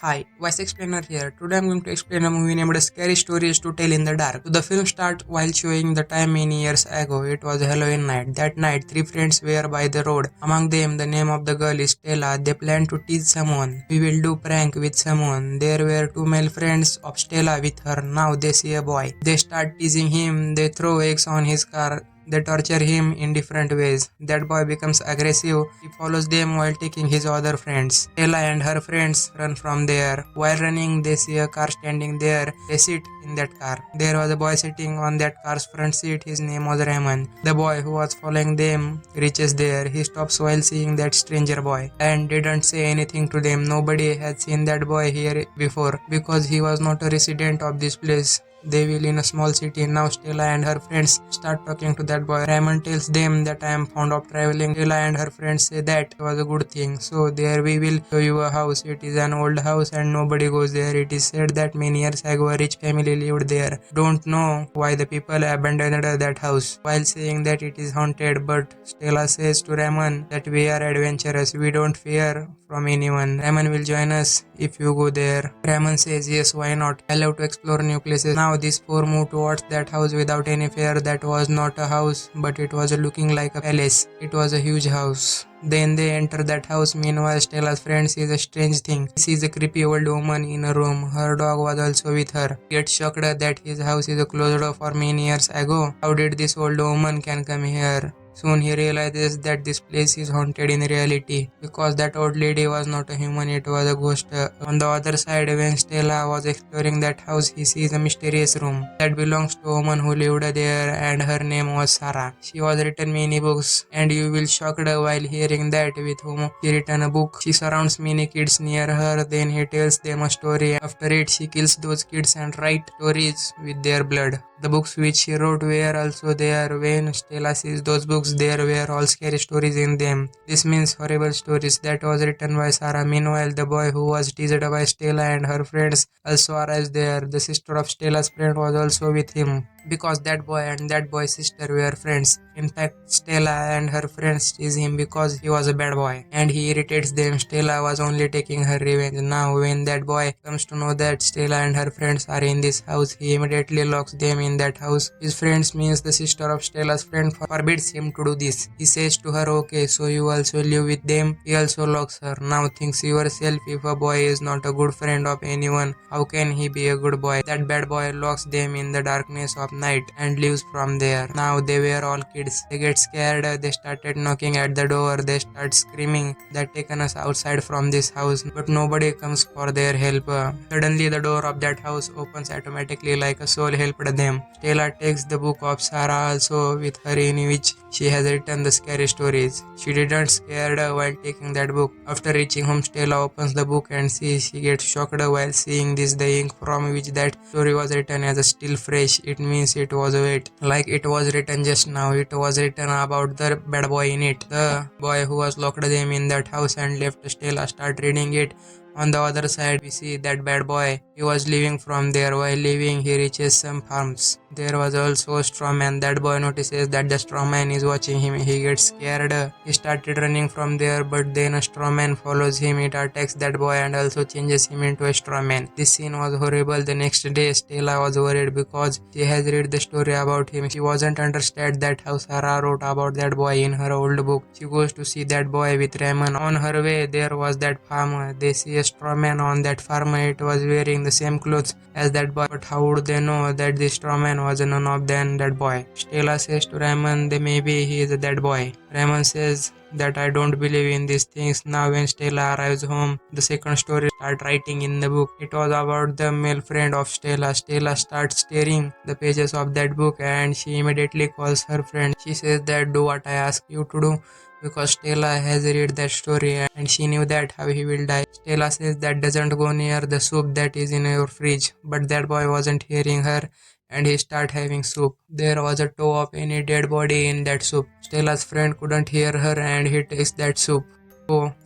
Hi, Voice Explainer here. Today I'm going to explain a movie named Scary Stories to Tell in the Dark. The film starts while showing the time many years ago. It was Halloween night. That night, three friends were by the road. Among them, the name of the girl is Stella. They plan to tease someone. We will do prank with someone. There were two male friends of Stella with her. Now they see a boy. They start teasing him. They throw eggs on his car. They torture him in different ways. That boy becomes aggressive. He follows them while taking his other friends. Stella and her friends run from there. While running, they see a car standing there. They sit in that car. There was a boy sitting on that car's front seat. His name was Hageman. The boy who was following them reaches there. He stops while seeing that stranger boy and didn't say anything to them. Nobody had seen that boy here before because he was not a resident of this place. They will in a small city. Now Stella and her friends start talking to that boy. Raymond tells them that I am fond of traveling. Stella and her friends say that was a good thing. So there we will show you a house. It is an old house and nobody goes there. It is said that many years ago a rich family lived there. Don't know why the people abandoned that house while saying that it is haunted, but Stella says to Raymond that we are adventurous. We don't fear from anyone. Raymond will join us if you go there. Raymond says yes, why not? I love to explore new places. Now these four move towards that house without any fear. That was not a house, but it was looking like a palace. It was a huge house. Then they enter that house. Meanwhile, Stella's friend sees a strange thing. She sees a creepy old woman in a room. Her dog was also with her. He gets shocked that his house is closed for many years ago. How did this old woman can come here? Soon he realizes that this place is haunted in reality because that old lady was not a human, it was a ghost. On the other side, when Stella was exploring that house, he sees a mysterious room that belongs to a woman who lived there and her name was Sarah. She was written many books and you will shocked while hearing that with whom she written a book. She surrounds many kids near her, then he tells them a story. After it, she kills those kids and writes stories with their blood. The books which she wrote were also there. When Stella sees those books, there were all scary stories in them. This means horrible stories that was written by Sarah. Meanwhile, the boy who was teased by Stella and her friends also arrives there. The sister of Stella's friend was also with him because that boy and that boy's sister were friends. In fact, Stella and her friends tease him because he was a bad boy and he irritates them. Stella was only taking her revenge. Now, when that boy comes to know that Stella and her friends are in this house, he immediately locks them in that house. His friends means the sister of Stella's friend forbids him to do this. He says to her, okay, so you also live with them. He also locks her. Now think yourself, if a boy is not a good friend of anyone, how can he be a good boy? That bad boy locks them in the darkness of night and leaves from there. Now they were all kids. They get scared. They started knocking at the door. They start screaming that taken us outside from this house, but nobody comes for their help. Suddenly the door of that house opens automatically like a soul helped them. Stella takes the book of Sarah also with her in which she has written the scary stories. She didn't scared while taking that book. After reaching home, Stella opens the book and sees. She gets shocked while seeing this. The ink from which that story was written as still fresh. It means it was wet, like it was written just now. It was written about the bad boy in it. The boy who was locked them in that house and left Stella start reading it. On the other side, we see that bad boy. He was leaving from there. While leaving, he reaches some farms. There was also a straw man. That boy notices that the straw man is watching him. He gets scared. He started running from there, but then a straw man follows him. It attacks that boy and also changes him into a straw man. This scene was horrible. The next day, Stella was worried because she has read the story about him. She wasn't understand that how Sarah wrote about that boy in her old book. She goes to see that boy with Raymond. On her way, there was that farm. They see a straw man on that farm. It was wearing the same clothes as that boy, but how would they know that the straw man was none of them that boy? Stella says to Raymond that maybe he is that boy. Raymond says that I don't believe in these things. Now when Stella arrives home, the second story starts writing in the book. It was about the male friend of Stella. Stella starts staring the pages of that book and she immediately calls her friend. She says that do what I ask you to do, because Stella has read that story and she knew that how he will die. Stella says that doesn't go near the soup that is in your fridge, but that boy wasn't hearing her and he started having soup. There was a toe of any dead body in that soup. Stella's friend couldn't hear her and he takes that soup.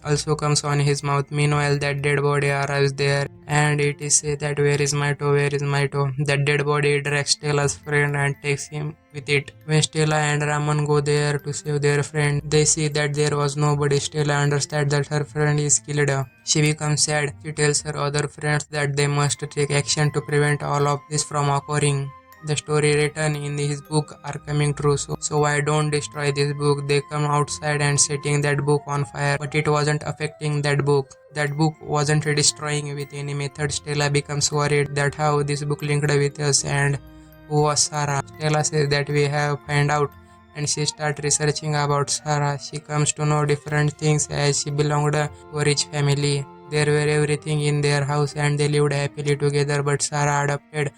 Also comes on his mouth. Meanwhile, that dead body arrives there and it is said that where is my toe, where is my toe? That dead body drags Stella's friend and takes him with it. When Stella and Raman go there to save their friend, they see that there was nobody. Stella understands that her friend is killed. She becomes sad. She tells her other friends that they must take action to prevent all of this from occurring. The story written in his book are coming true, so why don't destroy this book? They come outside and setting that book on fire, but it wasn't affecting that book. That book wasn't destroying with any method. Stella becomes worried that how this book linked with us and who was Sarah. Stella says that we have find out, and she starts researching about Sarah. She comes to know different things as she belonged to a rich family. There were everything in their house and they lived happily together, but Sarah adopted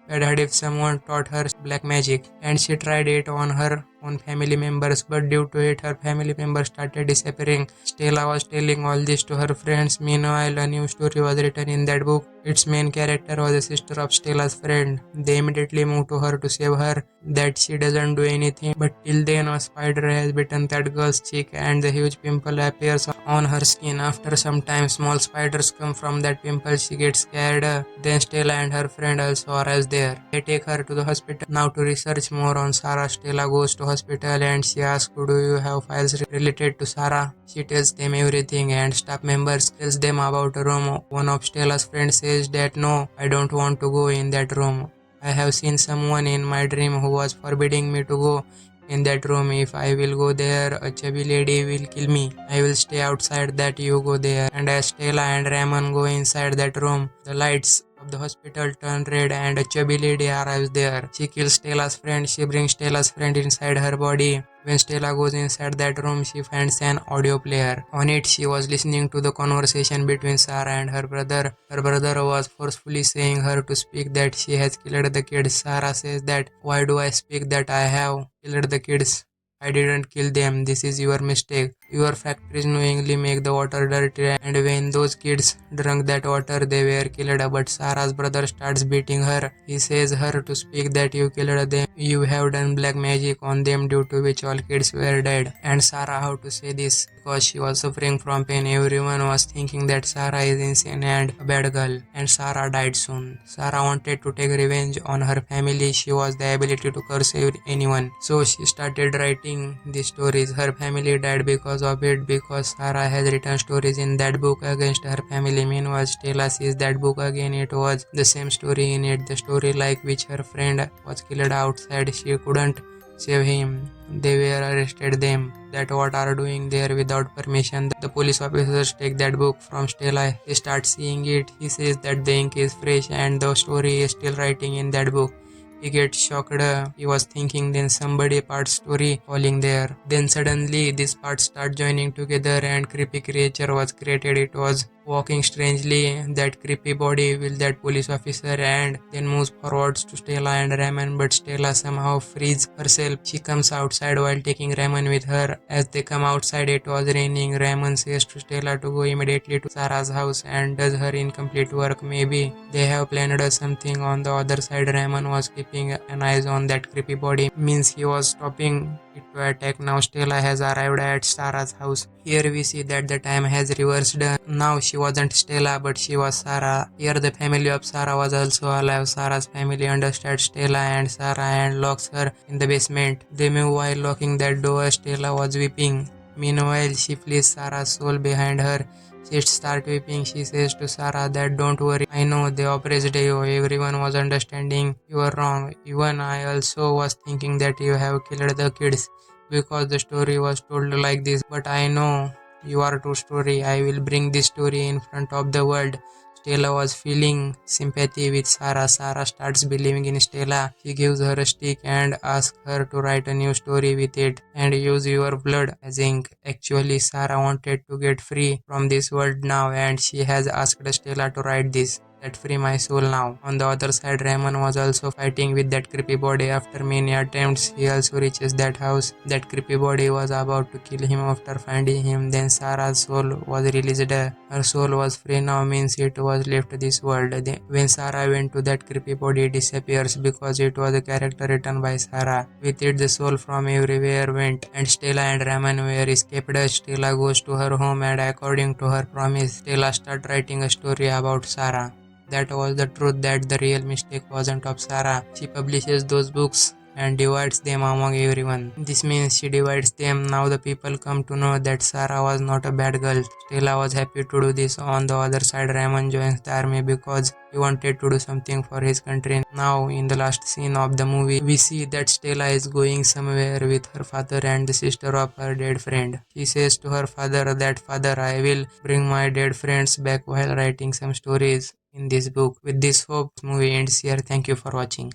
bad if someone taught her black magic, and she tried it on her own family members, but due to it her family members started disappearing. Stella was telling all this to her friends. Meanwhile, a new story was written in that book. Its main character was a sister of Stella's friend. They immediately moved to her to save her. That she doesn't do anything, but till then a spider has bitten that girl's cheek and the huge pimple appears on her skin. After some time, small spiders come from that pimple. She gets scared. Then Stella and her friend also are there. They take her to the hospital now to research more on Sarah. Stella goes to hospital and she asks, do you have files related to Sarah? She tells them everything and staff members tells them about a room. One of Stella's friends says that no, I don't want to go in that room. I have seen someone in my dream who was forbidding me to go in that room. If I will go there, a chubby lady will kill me. I will stay outside that you go there. And as Stella and Raymond go inside that room, the lights of the hospital turn red and a chubby lady arrives there. She kills Stella's friend. She brings Stella's friend inside her body. When Stella goes inside that room, she finds an audio player. On it, she was listening to the conversation between Sarah and her brother. Her brother was forcefully saying her to speak that she has killed the kids. Sarah says that, why do I speak that I have killed the kids? I didn't kill them. This is your mistake. Your factories knowingly make the water dirty, and when those kids drank that water, they were killed. But Sarah's brother starts beating her. He says her to speak that you killed them. You have done black magic on them due to which all kids were dead. And Sarah how to say this because she was suffering from pain. Everyone was thinking that Sarah is insane and a bad girl. And Sarah died soon. Sarah wanted to take revenge on her family. She was the ability to curse anyone. So she started writing these stories. Her family died because of it, because Sarah has written stories in that book against her family. Meanwhile, Stella sees that book again. It was the same story in it, the story like which her friend was killed outside. She couldn't save him. They were arrested them. That what are doing there without permission. The police officers take that book from Stella. He starts seeing it. He says that the ink is fresh and the story is still writing in that book. He gets shocked. He was thinking then somebody part's story falling there. Then suddenly these parts start joining together and creepy creature was created. It was walking strangely. That creepy body with that police officer and then moves forwards to Stella and Raymond, but Stella somehow frees herself. She comes outside while taking Raymond with her. As they come outside, it was raining. Raymond says to Stella to go immediately to Sarah's house and does her incomplete work. Maybe they have planned something on the other side. Raymond was keeping an eye on that creepy body, means he was stopping it to attack. Now Stella has arrived at Sarah's house. Here we see that the time has reversed. Now she wasn't Stella but she was Sarah. Here the family of Sarah was also alive. Sarah's family understands Stella and Sarah and locks her in the basement. They move while locking that door. Stella was weeping. Meanwhile, she flees Sarah's soul behind her. She starts weeping. She says to Sarah that don't worry, I know they oppressed you. Everyone was understanding you were wrong. Even I also was thinking that you have killed the kids because the story was told like this. But I know you are true story. I will bring this story in front of the world. Stella was feeling sympathy with Sarah. Sarah starts believing in Stella. She gives her a stick and asks her to write a new story with it and use your blood as ink. Actually, Sarah wanted to get free from this world now and she has asked Stella to write this. That free my soul now. On the other side, Raymond was also fighting with that creepy body. After many attempts, he also reaches that house. That creepy body was about to kill him. After finding him, then Sarah's soul was released. Her soul was free now, means it was left this world. When Sarah went to that creepy body, it disappears because it was a character written by Sarah. With it, the soul from everywhere went and Stella and Raymond were escaped. Stella goes to her home and according to her promise, Stella started writing a story about Sarah. That was the truth, that the real mistake wasn't of Sarah. She publishes those books and divides them among everyone. This means she divides them. Now the people come to know that Sarah was not a bad girl. Stella was happy to do this. On the other side, Raymond joins the army because he wanted to do something for his country. Now, in the last scene of the movie, we see that Stella is going somewhere with her father and the sister of her dead friend. She says to her father that, "Father, I will bring my dead friends back while writing some stories in this book." With this hope, movie ends here. Thank you for watching.